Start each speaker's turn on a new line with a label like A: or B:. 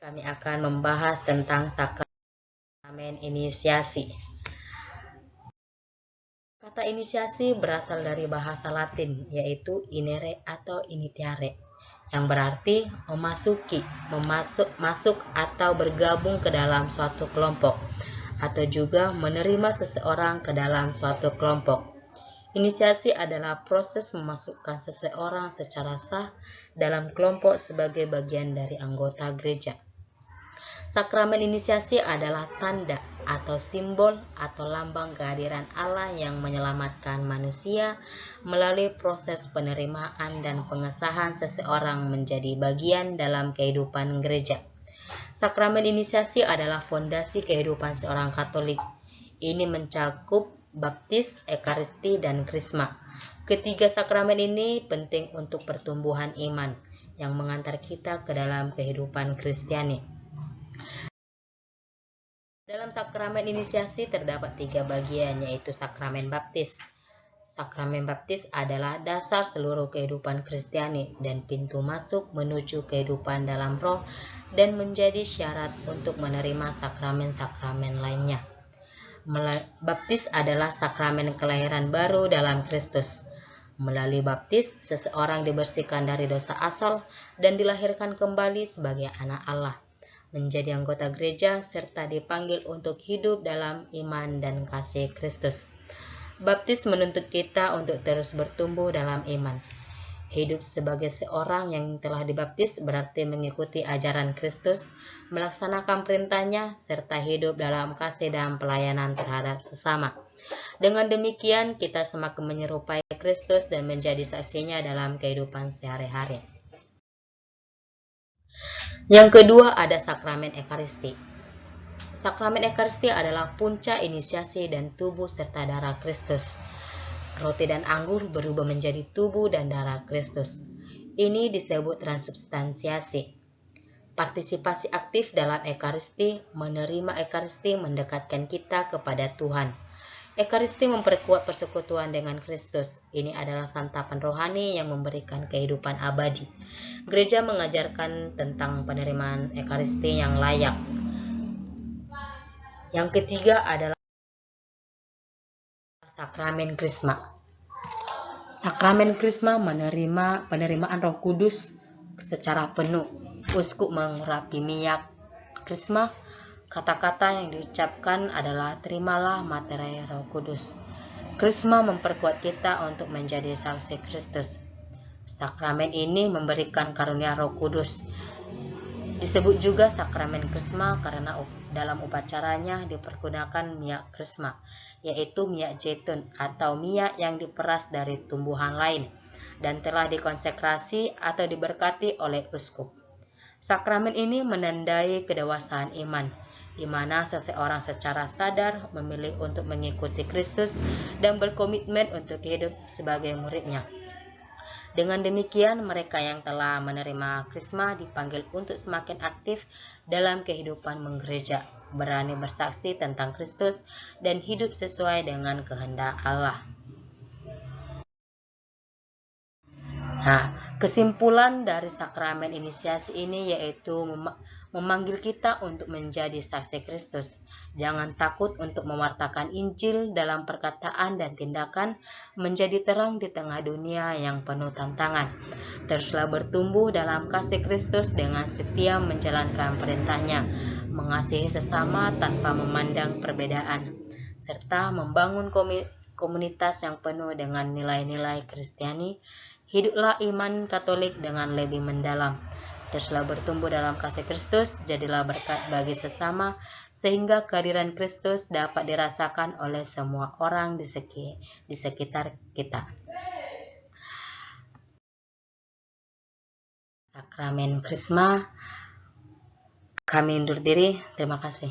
A: Kami akan membahas tentang sakramen inisiasi. Kata inisiasi berasal dari bahasa Latin, yaitu inere atau initiare, yang berarti memasuki, masuk atau bergabung ke dalam suatu kelompok, atau juga menerima seseorang ke dalam suatu kelompok. Inisiasi adalah proses memasukkan seseorang secara sah dalam kelompok sebagai bagian dari anggota gereja. Sakramen inisiasi adalah tanda atau simbol atau lambang kehadiran Allah yang menyelamatkan manusia melalui proses penerimaan dan pengesahan seseorang menjadi bagian dalam kehidupan gereja. Sakramen inisiasi adalah fondasi kehidupan seorang Katolik. Ini mencakup baptis, ekaristi, dan krisma. Ketiga sakramen ini penting untuk pertumbuhan iman yang mengantar kita ke dalam kehidupan Kristiani. Dalam sakramen inisiasi terdapat 3 bagian, yaitu sakramen baptis. Sakramen baptis adalah dasar seluruh kehidupan Kristiani dan pintu masuk menuju kehidupan dalam roh dan menjadi syarat untuk menerima sakramen-sakramen lainnya. Baptis adalah sakramen kelahiran baru dalam Kristus. Melalui baptis, seseorang dibersihkan dari dosa asal dan dilahirkan kembali sebagai anak Allah, menjadi anggota gereja, serta dipanggil untuk hidup dalam iman dan kasih Kristus. Baptis menuntut kita untuk terus bertumbuh dalam iman. Hidup sebagai seorang yang telah dibaptis berarti mengikuti ajaran Kristus, melaksanakan perintahnya, serta hidup dalam kasih dan pelayanan terhadap sesama. Dengan demikian, kita semakin menyerupai Kristus dan menjadi saksinya dalam kehidupan sehari-hari. Yang kedua ada sakramen ekaristi. Sakramen ekaristi adalah puncak inisiasi dan tubuh serta darah Kristus. Roti dan anggur berubah menjadi tubuh dan darah Kristus. Ini disebut transubstansiasi. Partisipasi aktif dalam ekaristi, menerima ekaristi mendekatkan kita kepada Tuhan. Ekaristi memperkuat persekutuan dengan Kristus. Ini adalah santapan rohani yang memberikan kehidupan abadi. Gereja mengajarkan tentang penerimaan ekaristi yang layak. Yang ketiga adalah sakramen krisma. Sakramen krisma menerima penerimaan Roh Kudus secara penuh. Uskup mengurapi minyak krisma. Kata-kata yang diucapkan adalah terimalah materi Roh Kudus. Krisma memperkuat kita untuk menjadi saksi Kristus. Sakramen ini memberikan karunia Roh Kudus. Disebut juga sakramen krisma karena dalam upacaranya dipergunakan minyak krisma, yaitu minyak zaitun atau minyak yang diperas dari tumbuhan lain dan telah dikonsekrasi atau diberkati oleh uskup. Sakramen ini menandai kedewasaan iman, di mana seseorang secara sadar memilih untuk mengikuti Kristus dan berkomitmen untuk hidup sebagai muridnya. Dengan demikian, mereka yang telah menerima krisma dipanggil untuk semakin aktif dalam kehidupan menggereja, berani bersaksi tentang Kristus, dan hidup sesuai dengan kehendak Allah. Nah, kesimpulan dari sakramen inisiasi ini yaitu memanggil kita untuk menjadi saksi Kristus. Jangan takut untuk mewartakan Injil dalam perkataan dan tindakan, menjadi terang di tengah dunia yang penuh tantangan. Teruslah bertumbuh dalam kasih Kristus dengan setia menjalankan perintahnya, mengasihi sesama tanpa memandang perbedaan, serta membangun komunitas yang penuh dengan nilai-nilai Kristiani. Hiduplah iman Katolik dengan lebih mendalam. Teruslah bertumbuh dalam kasih Kristus, jadilah berkat bagi sesama, sehingga kehadiran Kristus dapat dirasakan oleh semua orang di sekitar kita. Sakramen Krisma, kami undur diri. Terima kasih.